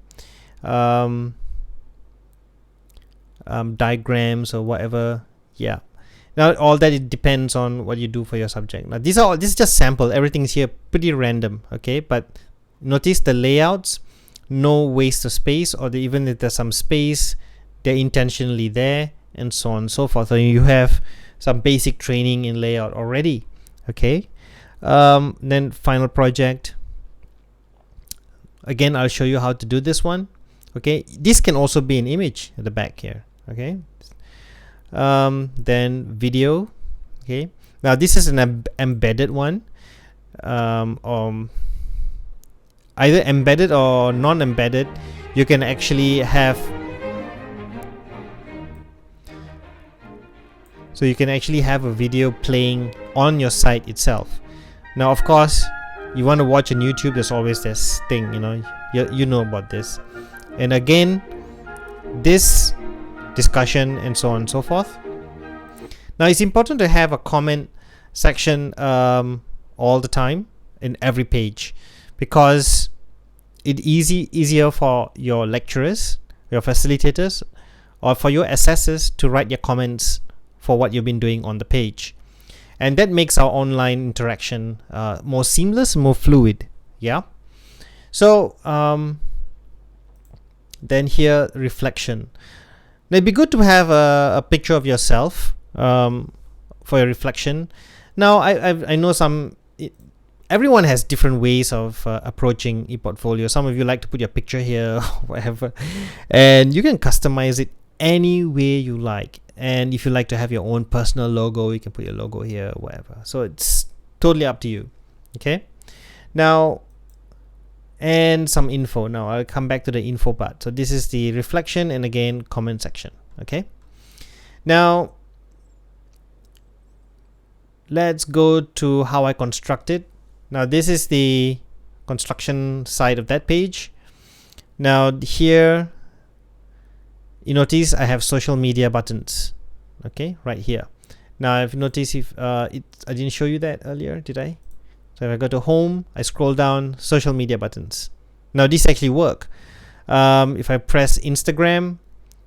diagrams or whatever. Yeah, now all that, it depends on what you do for your subject. Now this is just sample. Everything's here pretty random. Okay, but notice the layouts, no waste of space, or even if there's some space, they're intentionally there, and so on and so forth. So you have some basic training in layout already. Okay, then final project. Again, I'll show you how to do this one. Okay, this can also be an image at the back here. Okay, then video. Okay, now this is an embedded one, either embedded or non-embedded. You can actually have, so you can actually have a video playing on your site itself. Now, of course, you want to watch on YouTube, there's always this thing, you know about this. And again, this discussion and so on and so forth. Now, it's important to have a comment section all the time in every page, because it's easier for your lecturers, your facilitators, or for your assessors to write your comments for what you've been doing on the page. And that makes our online interaction more seamless, more fluid. Yeah. So then here, reflection. Now, it'd be good to have a picture of yourself for your reflection. Now, I know everyone has different ways of approaching ePortfolio. Some of you like to put your picture here, whatever, and you can customize it any way you like. And if you like to have your own personal logo, you can put your logo here, whatever. So it's totally up to you. Okay. Now, and some info. Now I'll come back to the info part. So this is the reflection, and again, comment section. Okay. Now let's go to how I construct it. Now this is the construction side of that page. Now here, you notice I have social media buttons. Okay, right here. Now I've noticed I didn't show you that earlier, did I? So if I go to home, I scroll down, social media buttons. Now these actually work. If I press Instagram,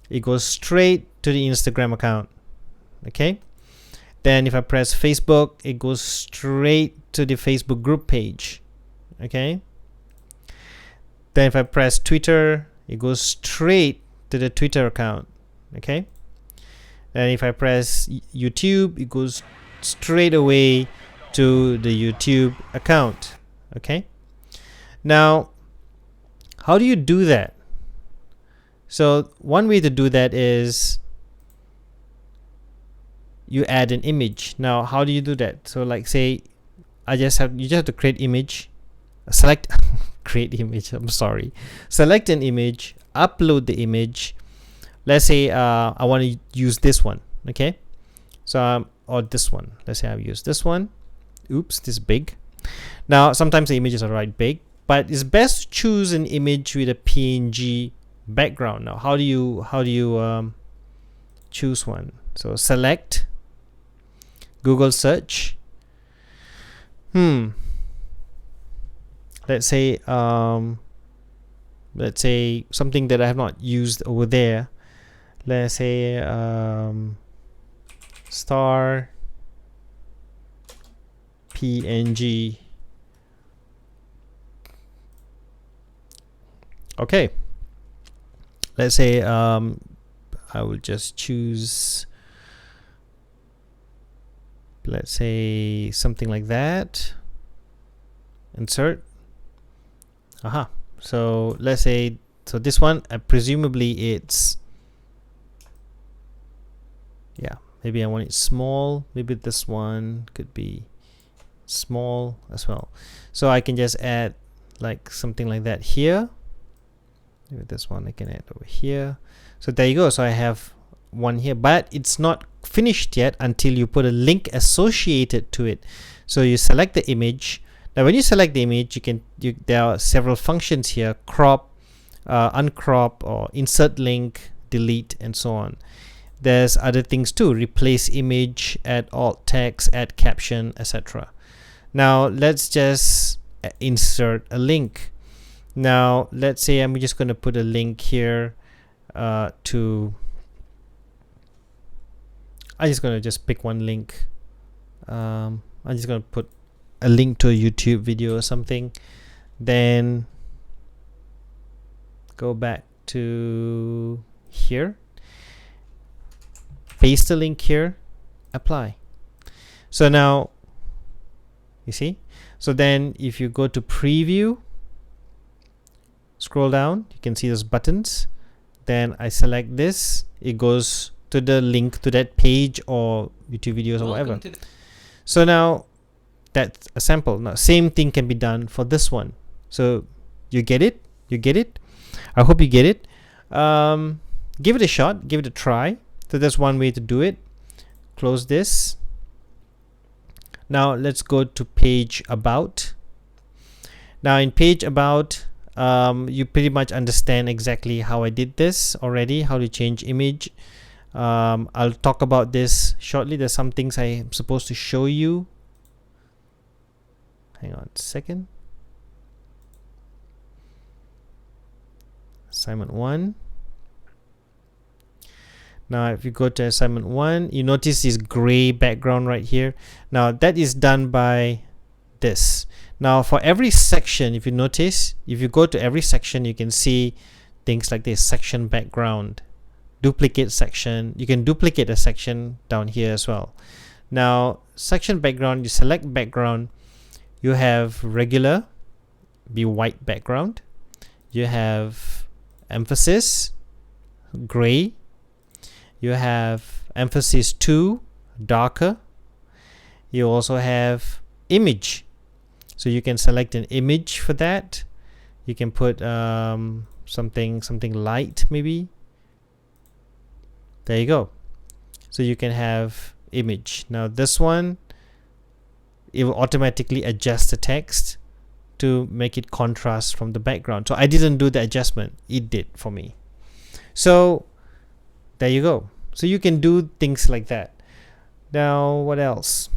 it goes straight to the Instagram account. Okay. Then if I press Facebook, it goes straight to the Facebook group page. Okay. Then if I press Twitter, it goes straight to the Twitter account. Okay, and if I press YouTube, it goes straight away to the YouTube account. Okay, now how do you do that? So one way to do that is you add an image. Now how do you do that? So like say you just have to create image, select create image, I'm sorry, select an image, upload the image. Let's say I want to use this one. Okay, so or this one, let's say I use this one. Oops, this big. Now sometimes the images are right big, but it's best to choose an image with a PNG background. Now how do you choose one? So select, Google search. Let's say something that I have not used over there. Let's say star PNG. Okay, let's say I will just choose, let's say something like that. Insert. Aha. So let's say, so this one, presumably it's, yeah, maybe I want it small. Maybe this one could be small as well. So I can just add like something like that here. Maybe this one I can add over here. So there you go. So I have one here, but it's not finished yet until you put a link associated to it. So you select the image. Now when you select the image, there are several functions here: crop, uncrop, or insert link, delete, and so on. There's other things too: replace image, add alt text, add caption, etc. Now let's just insert a link. Now let's say I'm just going to put a link here to, I'm just going to just pick one link. I'm just going to put a link to a YouTube video or something. Then go back to here, paste the link here, apply. So now you see, so then if you go to preview, scroll down, you can see those buttons. Then I select this, it goes to the link to that page or YouTube videos or whatever. So now that's a sample. Now same thing can be done for this one. So you get it, I hope you get it. Give it a shot, give it a try. So that's one way to do it. Close this. Now let's go to page about. Now in page about, you pretty much understand exactly how I did this already, how to change image. I'll talk about this shortly. There's some things I'm supposed to show you. Hang on a second. Assignment 1. Now if you go to assignment 1, you notice this gray background right here. Now that is done by this. Now for every section, if you notice, if you go to every section, you can see things like this: section background, duplicate section. You can duplicate a section down here as well. Now section background, you select background, you have regular, be white background, you have emphasis, gray, you have emphasis 2, darker, you also have image. So you can select an image for that. You can put something light maybe. There you go. So you can have image. Now this one, it will automatically adjust the text to make it contrast from the background. So I didn't do the adjustment, it did for me. So there you go. So you can do things like that. Now what else?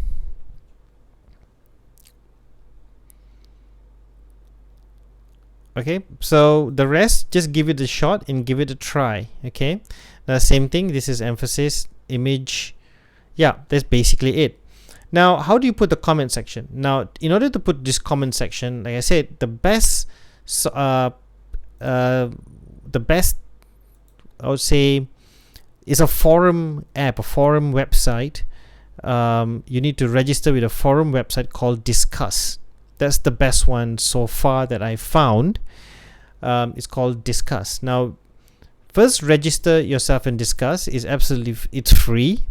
Okay, so the rest, just give it a shot and give it a try. Okay, now same thing, this is emphasis, image. Yeah, that's basically it. Now how do you put the comment section? Now in order to put this comment section, like I said, the best the best, I would say, is a forum app, a forum website. You need to register with a forum website called Discuss. That's the best one so far that I found. It's called Discuss. Now, first register yourself in Discuss. It's free.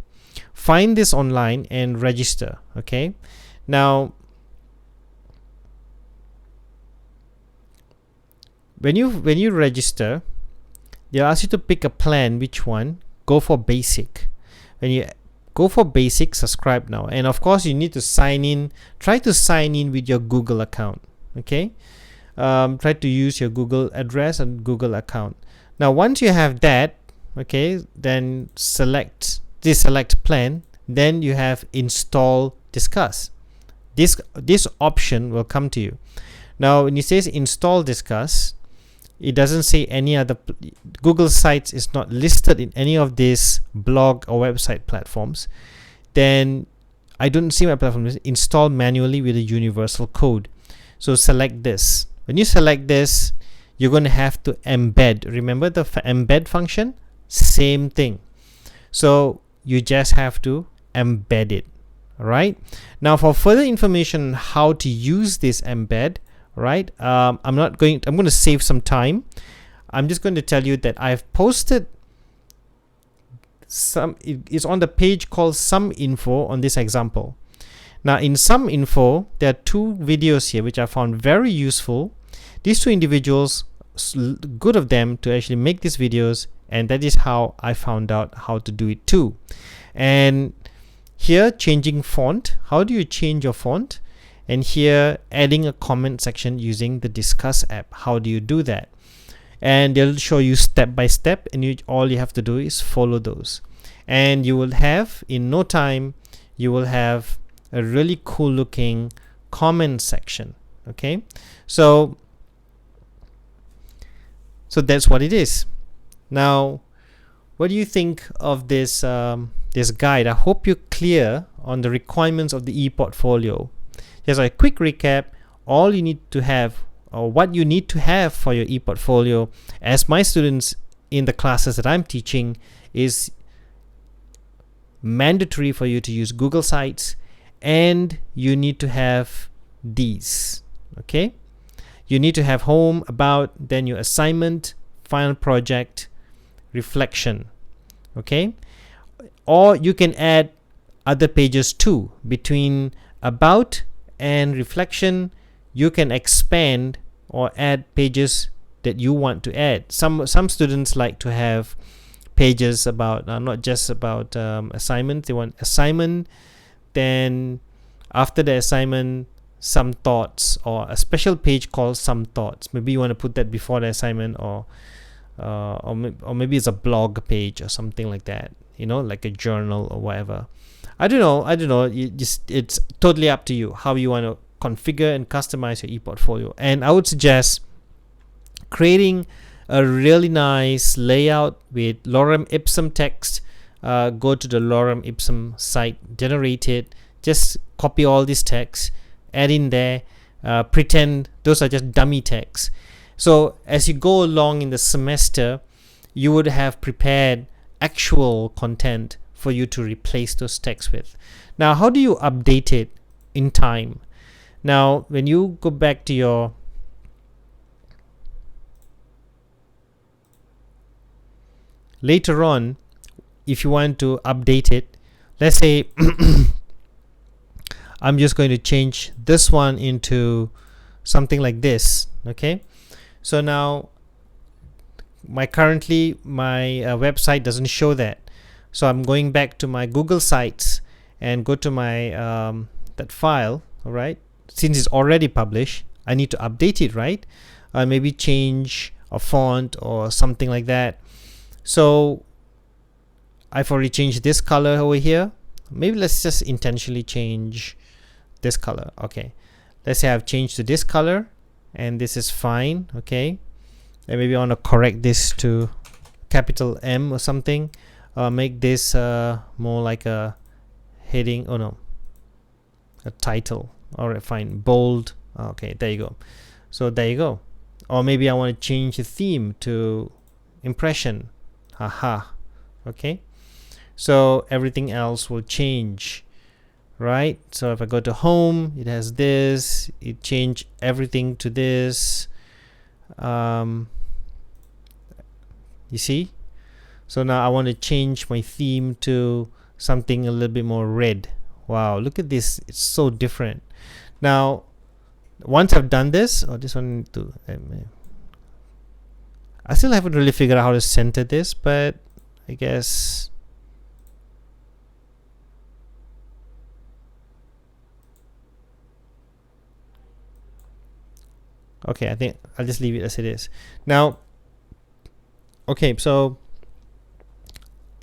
Find this online and register. Okay. Now, when you register, they'll ask you to pick a plan. Which one? Go for basic. When you go for basic, subscribe now. And of course, you need to sign in. Try to sign in with your Google account. Okay. Try to use your Google address and Google account. Now, once you have that, okay, then select plan. Then you have install Discuss. This option will come to you. Now, when it says install Discuss, it doesn't say any other. Google Sites is not listed in any of these blog or website platforms. Then I don't see my platform. Install manually with a universal code. So select this. When you select this, you're going to have to embed. Remember the embed function? Same thing. So you just have to embed it. All right. Now, for further information on how to use this embed, right? I'm going to save some time. I'm just going to tell you that I've posted it's on the page called Some Info on this example. Now, in Some Info, there are two videos here which I found very useful. These two individuals, good of them to actually make these videos, and that is how I found out how to do it too. And here, changing font. How do you change your font? And here, adding a comment section using the Discuss app. How do you do that? And they'll show you step by step, and all you have to do is follow those. And you will have, in no time, you will have a really cool looking comment section. Okay, so that's what it is. Now, what do you think of this this guide? I hope you're clear on the requirements of the ePortfolio. Just a quick recap. All you need to have, or what you need to have for your ePortfolio, as my students in the classes that I'm teaching, is mandatory for you to use Google Sites, and you need to have these. Okay, you need to have home, about, then your assignment, final project, reflection. Okay, or you can add other pages too. Between about and reflection, you can expand or add pages that you want to add. Some students like to have pages about not just about assignment. They want assignment, then after the assignment, some thoughts, or a special page called some thoughts. Maybe you want to put that before the assignment, or maybe it's a blog page or something like that, like a journal or whatever. I don't know. It's totally up to you how you want to configure and customize your ePortfolio. And I would suggest creating a really nice layout with lorem ipsum text. Go to the lorem ipsum site, generate it, just copy all this text, add in there, pretend those are just dummy text. So as you go along in the semester, you would have prepared actual content for you to replace those texts with. Now, how do you update it in time? Now, when you go back to your later on, if you want to update it, let's say I'm just going to change this one into something like this. Okay, so now my website doesn't show that. So I'm going back to my Google Sites and go to my that file. All right, since it's already published, I need to update it, right? Maybe change a font or something like that. So I've already changed this color over here. Maybe let's just intentionally change this color. Okay, let's say I've changed to this color, and this is fine. Okay, and maybe I want to correct this to capital M or something. Make this more like a heading. Oh no, a title. All right, fine. Bold. Okay, there you go. So there you go. Or maybe I want to change the theme to impression. Haha. Okay, so everything else will change, right? So if I go to home, it has this, it changed everything to this. You see, so now I want to change my theme to something a little bit more red. Wow, look at this, it's so different. Now once I've done this, this one too, I still haven't really figured out how to center this, but I guess okay, I think I'll just leave it as it is. Now, okay, so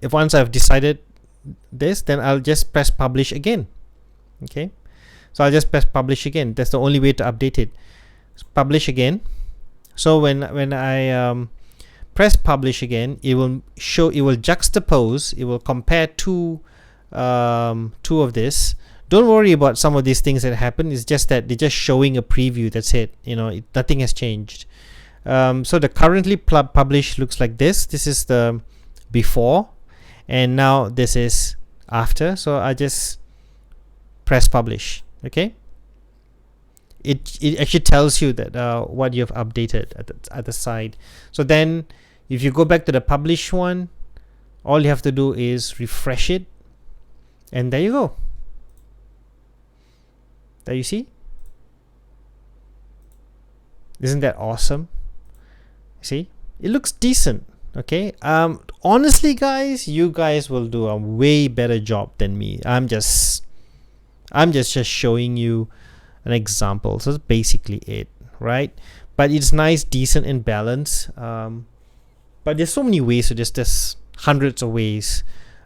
if once I've decided this, then I'll just press publish again. Okay, so I'll just press publish again. That's the only way to update it. Publish again. So when I press publish again, it will juxtapose, it will compare two of this. Don't worry about some of these things that happen. It's just that they're just showing a preview. That's it. Nothing has changed. So the currently published looks like this. This is the before, and now this is after. So I just press publish. Okay. It actually tells you that what you have updated at the side. So then if you go back to the publish one, all you have to do is refresh it, and there you go. There you see. Isn't that awesome? See, it looks decent. Okay, honestly guys, you guys will do a way better job than me. I'm just showing you an example. So that's basically it, right? But it's nice, decent, and balanced. But there's so many ways. So there's hundreds of ways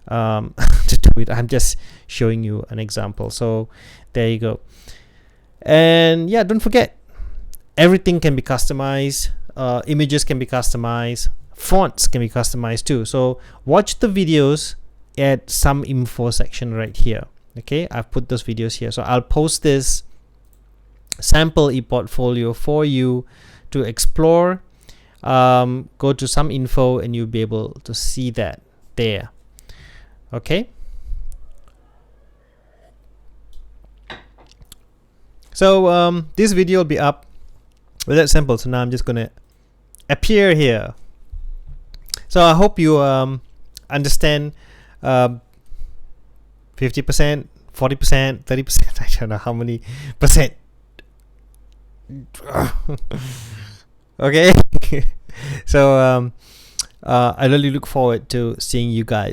to do it. I'm just showing you an example. So there you go. And yeah, don't forget, everything can be customized. Images can be customized. Fonts can be customized too. So watch the videos at some info section right here. Okay, I've put those videos here. So I'll post this sample e-portfolio for you to explore. Go to some info and you'll be able to see that there. Okay, so this video will be up with that simple. So now I'm just gonna appear here. So I hope you understand 50%, 40%, 30%. I don't know how many percent. Okay. So I really look forward to seeing you guys